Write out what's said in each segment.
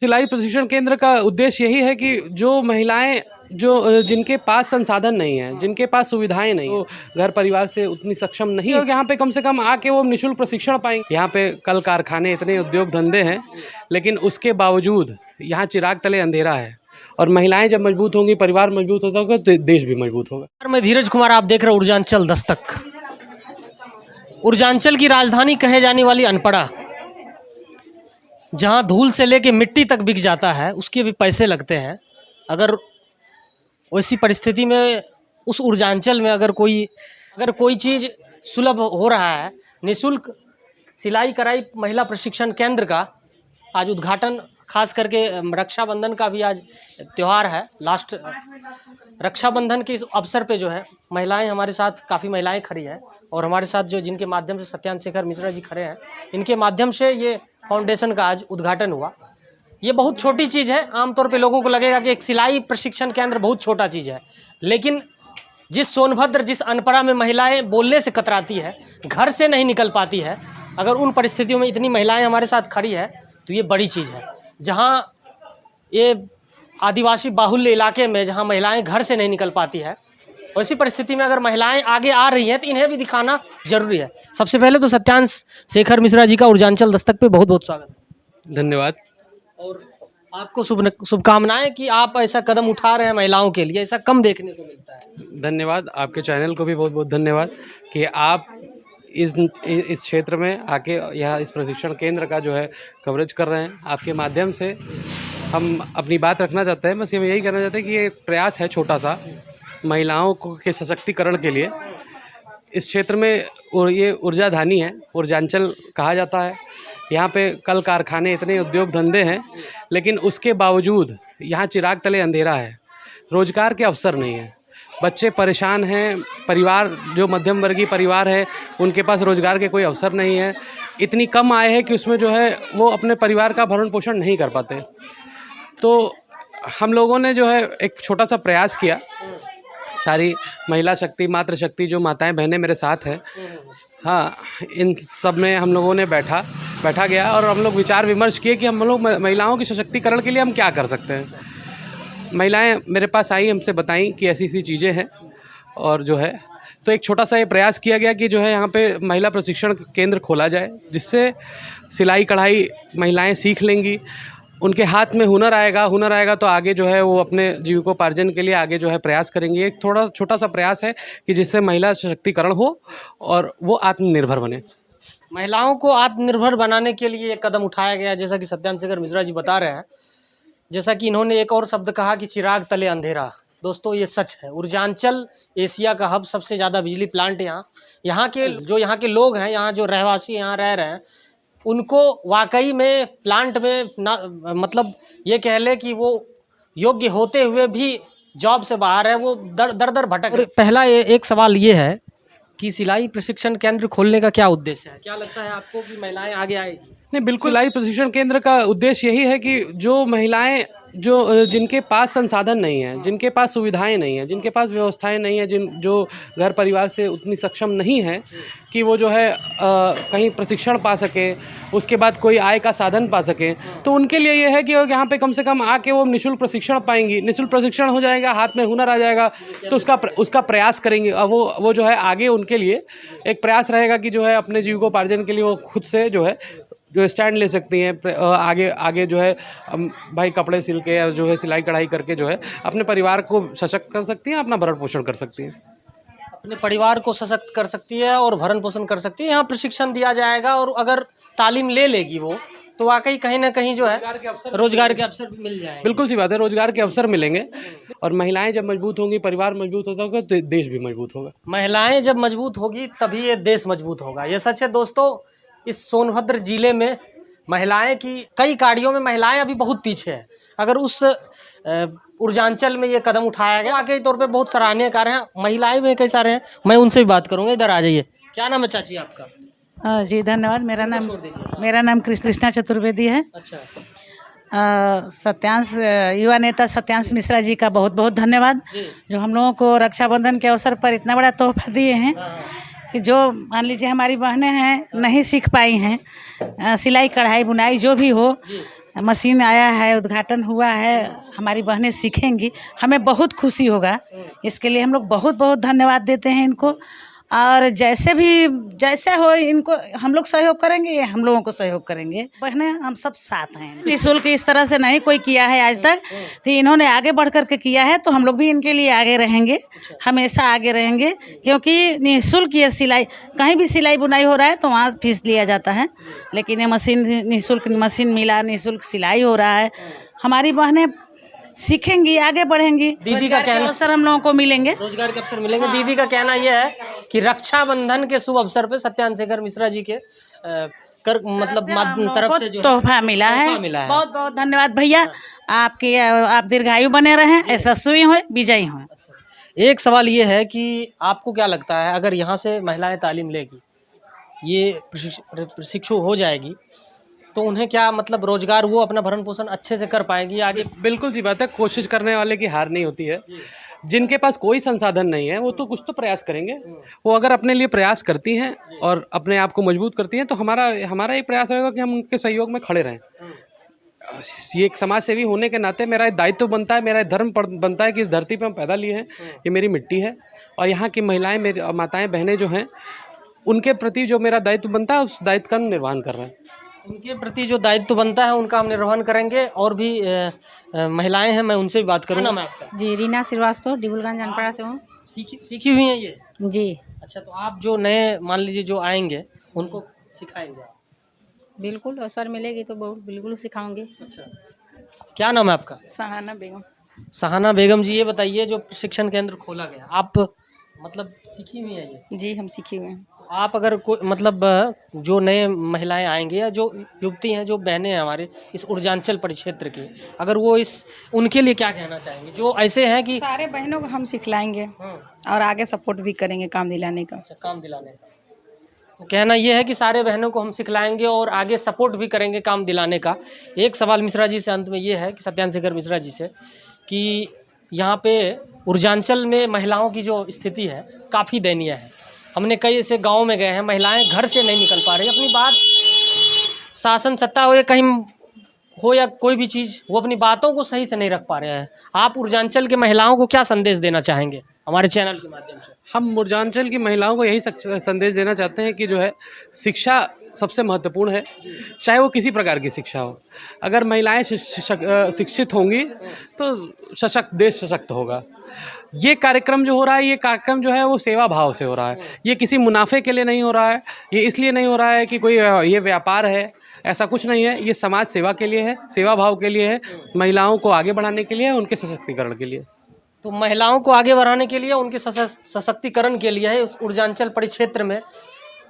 सिलाई प्रशिक्षण केंद्र का उद्देश्य यही है कि जो महिलाएं जो जिनके पास संसाधन नहीं है, जिनके पास सुविधाएं नहीं, तो घर परिवार से उतनी सक्षम नहीं है, यहाँ पे कम से कम आके वो निःशुल्क प्रशिक्षण पाएंगे। यहाँ पे कल कारखाने, इतने उद्योग धंधे हैं, लेकिन उसके बावजूद यहाँ चिराग तले अंधेरा है। और महिलाएं जब मजबूत होंगी, परिवार मजबूत होगा, तो देश भी मजबूत होगा। मैं धीरज कुमार, आप देख रहे हैं ऊर्जांचल दस्तक। ऊर्जांचल की राजधानी कहे जाने वाली अनपड़ा, जहां धूल से लेके मिट्टी तक बिक जाता है, उसके भी पैसे लगते हैं। अगर वैसी परिस्थिति में उस ऊर्जांचल में अगर कोई चीज़ सुलभ हो रहा है, निःशुल्क सिलाई कढ़ाई महिला प्रशिक्षण केंद्र का आज उद्घाटन, खास करके रक्षाबंधन का भी आज त्यौहार है। लास्ट रक्षाबंधन के इस अवसर पे जो है महिलाएं हमारे साथ, काफ़ी महिलाएं खड़ी हैं और हमारे साथ जो जिनके माध्यम से सत्यान शेखर मिश्रा जी खड़े हैं, इनके माध्यम से ये फाउंडेशन का आज उद्घाटन हुआ। ये बहुत छोटी चीज़ है। आमतौर पे लोगों को लगेगा कि एक सिलाई प्रशिक्षण केंद्र बहुत छोटा चीज़ है, लेकिन जिस सोनभद्र, जिस अनपड़ा में महिलाएं बोलने से कतराती है, घर से नहीं निकल पाती है, अगर उन परिस्थितियों में इतनी महिलाएं हमारे साथ खड़ी है तो ये बड़ी चीज़ है। जहां ये आदिवासी बाहुल्य इलाके में जहां महिलाएं घर से नहीं निकल पाती है, वैसी परिस्थिति में अगर महिलाएं आगे आ रही हैं तो इन्हें भी दिखाना जरूरी है। सबसे पहले तो सत्यान शेखर मिश्रा जी का ऊर्जांचल दस्तक पे बहुत बहुत स्वागत है। धन्यवाद। और आपको शुभकामनाएं कि आप ऐसा कदम उठा रहे हैं महिलाओं के लिए, ऐसा कम देखने को मिलता है। धन्यवाद। आपके चैनल को भी बहुत बहुत धन्यवाद कि आप इस क्षेत्र में आके यहाँ इस प्रशिक्षण केंद्र का जो है कवरेज कर रहे हैं। आपके माध्यम से हम अपनी बात रखना चाहते हैं, बस हम यही कहना चाहते हैं कि ये एक प्रयास है छोटा सा महिलाओं के सशक्तिकरण के लिए। इस क्षेत्र में और ये ऊर्जाधानी है, ऊर्जांचल कहा जाता है। यहाँ पे कल कारखाने, इतने उद्योग धंधे हैं, लेकिन उसके बावजूद यहाँ चिराग तले अंधेरा है। रोजगार के अवसर नहीं है, बच्चे परेशान हैं, परिवार जो मध्यम वर्गीय परिवार है उनके पास रोजगार के कोई अवसर नहीं है। इतनी कम आय है कि उसमें जो है वो अपने परिवार का भरण पोषण नहीं कर पाते। तो हम लोगों ने जो है एक छोटा सा प्रयास किया, सारी महिला शक्ति, मातृशक्ति जो माताएं बहनें मेरे साथ हैं, हाँ, इन सब में हम लोगों ने बैठा गया और हम लोग विचार विमर्श किए कि हम लोग महिलाओं के सशक्तिकरण के लिए हम क्या कर सकते हैं। महिलाएं मेरे पास आई, हमसे बताई कि ऐसी ऐसी चीज़ें हैं, और जो है तो एक छोटा सा ये प्रयास किया गया कि जो है यहाँ पे महिला प्रशिक्षण केंद्र खोला जाए, जिससे सिलाई कढ़ाई महिलाएं सीख लेंगी, उनके हाथ में हुनर आएगा तो आगे जो है वो अपने जीविकोपार्जन के लिए आगे जो है प्रयास करेंगे। एक थोड़ा छोटा सा प्रयास है कि जिससे महिला सशक्तिकरण हो और वो आत्मनिर्भर बने। महिलाओं को आत्मनिर्भर बनाने के लिए एक कदम उठाया गया, जैसा कि सत्यान शेखर मिश्रा जी बता रहे हैं। जैसा कि इन्होंने एक और शब्द कहा कि चिराग तले अंधेरा। दोस्तों, ये सच है। ऊर्जांचल एशिया का हब, सबसे ज़्यादा बिजली प्लांट यहाँ के लोग हैं, यहाँ जो रहवासी यहाँ रह रहे हैं, उनको वाकई में प्लांट में ना, मतलब ये कह ले कि वो योग्य होते हुए भी जॉब से बाहर है, वो दर भटक रहे। पहला एक सवाल ये है कि सिलाई प्रशिक्षण केंद्र खोलने का क्या उद्देश्य है? क्या लगता है आपको कि महिलाएं आगे आएगी? नहीं, बिल्कुल। सिलाई प्रशिक्षण केंद्र का उद्देश्य यही है कि जो महिलाएं जो जिनके पास संसाधन नहीं है, जिनके पास सुविधाएं नहीं है, जिनके पास व्यवस्थाएं नहीं है, जो घर परिवार से उतनी सक्षम नहीं है कि वो जो है कहीं प्रशिक्षण पा सके, उसके बाद कोई आय का साधन पा सके, तो उनके लिए ये है कि यहाँ पे कम से कम आके वो निःशुल्क प्रशिक्षण पाएंगी। निःशुल्क प्रशिक्षण हो जाएगा, हाथ में हुनर आ जाएगा, तो उसका प्रयास करेंगे। और वो जो है आगे उनके लिए एक प्रयास रहेगा कि जो है अपने जीविकोपार्जन के लिए वो खुद से जो है जो स्टैंड ले सकती हैं। आगे जो है भाई कपड़े सिल के जो है सिलाई कढ़ाई करके जो है अपने परिवार को सशक्त कर सकती हैं, अपना भरण पोषण कर सकती हैं, अपने परिवार को सशक्त कर सकती है और भरण पोषण कर सकती है। यहाँ प्रशिक्षण दिया जाएगा और अगर तालीम ले लेगी वो, तो वाकई कहीं ना कहीं जो है रोजगार के अवसर मिल जाएंगे। बिल्कुल सी बात है, रोजगार के अवसर मिलेंगे। और महिलाएं जब मजबूत होंगी, परिवार मजबूत होगा, तो देश भी मजबूत होगा। महिलाएं जब मजबूत होगी तभी ये देश मजबूत होगा। ये सच है दोस्तों। इस सोनभद्र जिले में महिलाएं की कई कार्यों में महिलाएं अभी बहुत पीछे हैं। अगर उस ऊर्जांचल में ये कदम उठाया गया, वाकई तौर पे बहुत सराहनीय कार्य है। महिलाएं में कई सारे हैं, मैं उनसे भी बात करूंगा। इधर आ जाइए। क्या नाम है चाची आपका? जी धन्यवाद। मेरा नाम कृष्णा चतुर्वेदी है। अच्छा। सत्यांश युवा नेता सत्यांश मिश्रा जी का बहुत बहुत धन्यवाद, जो हम लोगों को रक्षाबंधन के अवसर पर इतना बड़ा तोहफा दिए हैं कि जो मान लीजिए हमारी बहनें हैं नहीं सीख पाई हैं सिलाई कढ़ाई बुनाई जो भी हो, मशीन आया है, उद्घाटन हुआ है, हमारी बहनें सीखेंगी, हमें बहुत खुशी होगा। इसके लिए हम लोग बहुत बहुत धन्यवाद देते हैं इनको। और जैसे हो इनको हम लोग सहयोग करेंगे, ये हम लोगों को सहयोग करेंगे। बहनें हम सब साथ हैं। निःशुल्क इस तरह से नहीं कोई किया है आज तक, तो इन्होंने आगे बढ़ कर के किया है, तो हम लोग भी इनके लिए आगे रहेंगे, हमेशा आगे रहेंगे। क्योंकि निःशुल्क ये सिलाई, कहीं भी सिलाई बुनाई हो रहा है तो वहाँ फीस लिया जाता है, लेकिन ये मशीन निःशुल्क मशीन मिला, निःशुल्क सिलाई हो रहा है। हमारी बहनें सीखेंगी, आगे बढ़ेंगी। दीदी का कहना, अवसर हम लोगों को मिलेंगे, रोजगार के अवसर मिलेंगे। दीदी का कहना यह है कि रक्षाबंधन के शुभ अवसर पे सत्यान शेखर मिश्रा जी के तरफ से जो तोहफा मिला है। बहुत बहुत धन्यवाद भैया, आप दीर्घायु बने रहें, यशस्वी हों, विजयी हों। एक सवाल ये है कि आपको क्या लगता है, अगर यहाँ से महिलाएं तालीम लेगी, ये प्रशिक्षु हो जाएगी, तो उन्हें क्या मतलब रोजगार, वो अपना भरण पोषण अच्छे से कर पाएंगी आगे? बिल्कुल सी बात है, कोशिश करने वाले की हार नहीं होती है। जिनके पास कोई संसाधन नहीं है वो तो कुछ तो प्रयास करेंगे। वो अगर अपने लिए प्रयास करती हैं और अपने आप को मजबूत करती हैं, तो हमारा एक प्रयास रहेगा कि हम उनके सहयोग में खड़े रहें। ये एक समाज सेवी होने के नाते मेरा एक दायित्व बनता है, मेरा एक धर्म बनता है कि इस धरती पे हम पैदा लिए हैं, ये मेरी मिट्टी है, और यहाँ की महिलाएं, मेरी माताएं बहनें जो हैं, उनके प्रति जो मेरा दायित्व बनता है, उस दायित्व का हम निर्वहन कर रहे हैं। उनके प्रति जो दायित्व बनता है उनका हम निर्वहन करेंगे। और भी महिलाएं हैं, मैं उनसे भी बात करूँगा। मैं आपका जी, रीना श्रीवास्तव, डिबुलगंज जनपरा से हूँ। सीखी हुई हैं ये? जी अच्छा, तो आप जो नए मान लीजिए जो आएंगे उनको सिखाएंगे आप? बिल्कुल, अवसर मिलेगी तो बिल्कुल सिखाऊंगी। अच्छा, क्या नाम है आपका? सहाना बेगम। सहाना बेगम जी, ये बताइए जो प्रशिक्षण केंद्र खोला गया, आप मतलब सीखी हुई हैं ये? जी, हम सीखे हुए हैं। आप अगर कोई मतलब जो नए महिलाएं आएंगे या जो युवती हैं, जो बहनें हैं हमारे इस ऊर्जांचल परिक्षेत्र की, अगर वो उनके लिए क्या कहना चाहेंगे जो ऐसे हैं कि सारे बहनों को हम सिखलाएंगे और आगे सपोर्ट भी करेंगे काम दिलाने का। अच्छा, काम दिलाने का तो कहना ये है कि सारे बहनों को हम सिखलाएंगे और आगे सपोर्ट भी करेंगे काम दिलाने का। एक सवाल मिश्रा जी से अंत में ये है कि सत्यान शेखर मिश्रा जी से, कि यहाँ पे ऊर्जांचल में महिलाओं की जो स्थिति है काफ़ी दयनीय है। हमने कई ऐसे गांव में गए हैं, महिलाएं घर से नहीं निकल पा रही, अपनी बात, शासन सत्ता हो या कहीं हो या कोई भी चीज़, वो अपनी बातों को सही से नहीं रख पा रहे हैं। आप ऊर्जांचल के महिलाओं को क्या संदेश देना चाहेंगे हमारे चैनल के माध्यम से? हम ऊर्जांचल की महिलाओं को यही संदेश देना चाहते हैं कि जो है, शिक्षा सबसे महत्वपूर्ण है, चाहे वो किसी प्रकार की शिक्षा हो। अगर महिलाएं शिक्षित होंगी तो देश सशक्त होगा। ये कार्यक्रम जो हो रहा है, ये कार्यक्रम जो है वो सेवा भाव से हो रहा है। ये किसी मुनाफे के लिए नहीं हो रहा है, ये इसलिए नहीं हो रहा है कि कोई ये व्यापार है, ऐसा कुछ नहीं है। ये समाज सेवा के लिए है, सेवा भाव के लिए है, महिलाओं को आगे बढ़ाने के लिए, उनके सशक्तिकरण के लिए। तो महिलाओं को आगे बढ़ाने के लिए, उनके सशक्तिकरण के लिए है उस ऊर्जांचल परिक्षेत्र में।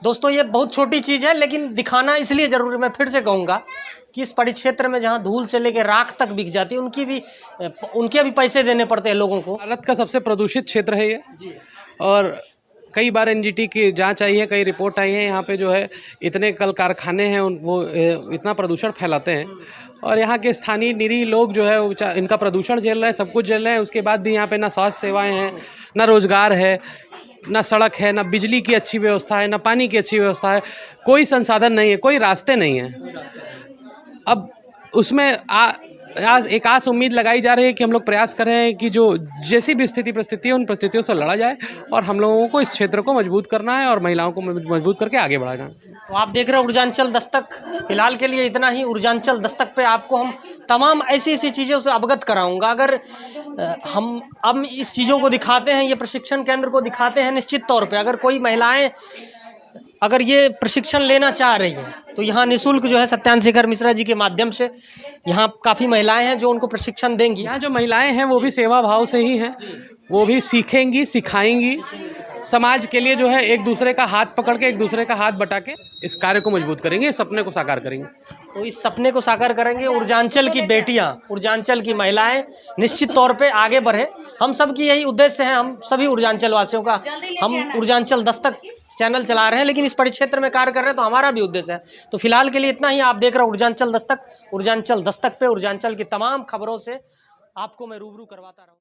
दोस्तों, ये बहुत छोटी चीज़ है, लेकिन दिखाना इसलिए ज़रूरी, मैं फिर से कहूँगा कि इस परिक्षेत्र में जहाँ धूल से लेकर राख तक बिक जाती है, उनके भी पैसे देने पड़ते हैं लोगों को। भारत का सबसे प्रदूषित क्षेत्र है ये, और कई बार एनजीटी की जांच आई है, कई रिपोर्ट आई है। यहाँ पे जो है इतने कल कारखाने हैं, वो इतना प्रदूषण फैलाते हैं, और यहाँ के स्थानीय निरीह लोग जो है वो इनका प्रदूषण झेल रहे हैं, सब कुछ झेल रहे हैं। उसके बाद भी यहाँ पे ना स्वास्थ्य सेवाएँ हैं, ना रोजगार है, ना सड़क है, ना बिजली की अच्छी व्यवस्था है, ना पानी की अच्छी व्यवस्था है, कोई संसाधन नहीं है, कोई रास्ते नहीं है। अब उसमें एक आस उम्मीद लगाई जा रही है कि हम लोग प्रयास कर रहे हैं कि जो जैसी भी स्थिति परिस्थिति है, उन परिस्थितियों से लड़ा जाए, और हम लोगों को इस क्षेत्र को मजबूत करना है और महिलाओं को मजबूत करके आगे बढ़ाना है। तो आप देख रहे हैं ऊर्जांचल दस्तक, फिलहाल के लिए इतना ही। ऊर्जांचल दस्तक पे आपको हम तमाम ऐसी चीज़ों से अवगत कराऊंगा। अगर हम इस चीज़ों को दिखाते हैं, ये प्रशिक्षण केंद्र को दिखाते हैं, निश्चित तौर पे अगर कोई महिलाएं अगर ये प्रशिक्षण लेना चाह रही हैं, तो यहाँ निःशुल्क जो है सत्यान शेखर मिश्रा जी के माध्यम से यहाँ काफ़ी महिलाएं हैं जो उनको प्रशिक्षण देंगी। यहाँ जो महिलाएं हैं वो भी सेवा भाव से ही हैं, वो भी सीखेंगी, सिखाएंगी, समाज के लिए जो है एक दूसरे का हाथ पकड़ के, एक दूसरे का हाथ बटा के इस कार्य को मजबूत करेंगे, इस सपने को साकार करेंगे। तो इस सपने को साकार करेंगे ऊर्जांचल की बेटियां, ऊर्जांचल की महिलाएं निश्चित तौर पे आगे बढ़े। हम सब की यही उद्देश्य है, हम सभी ऊर्जांचल वासियों का। हम ऊर्जांचल दस्तक चैनल चला रहे हैं, लेकिन इस परिक्षेत्र में कार्य कर रहे हैं, तो हमारा भी उद्देश्य है। तो फिलहाल के लिए इतना ही। आप देख रहे हैं ऊर्जांचल दस्तक। ऊर्जांचल दस्तक पे ऊर्जांचल की तमाम खबरों से आपको मैं रूबरू करवाता रहूँ।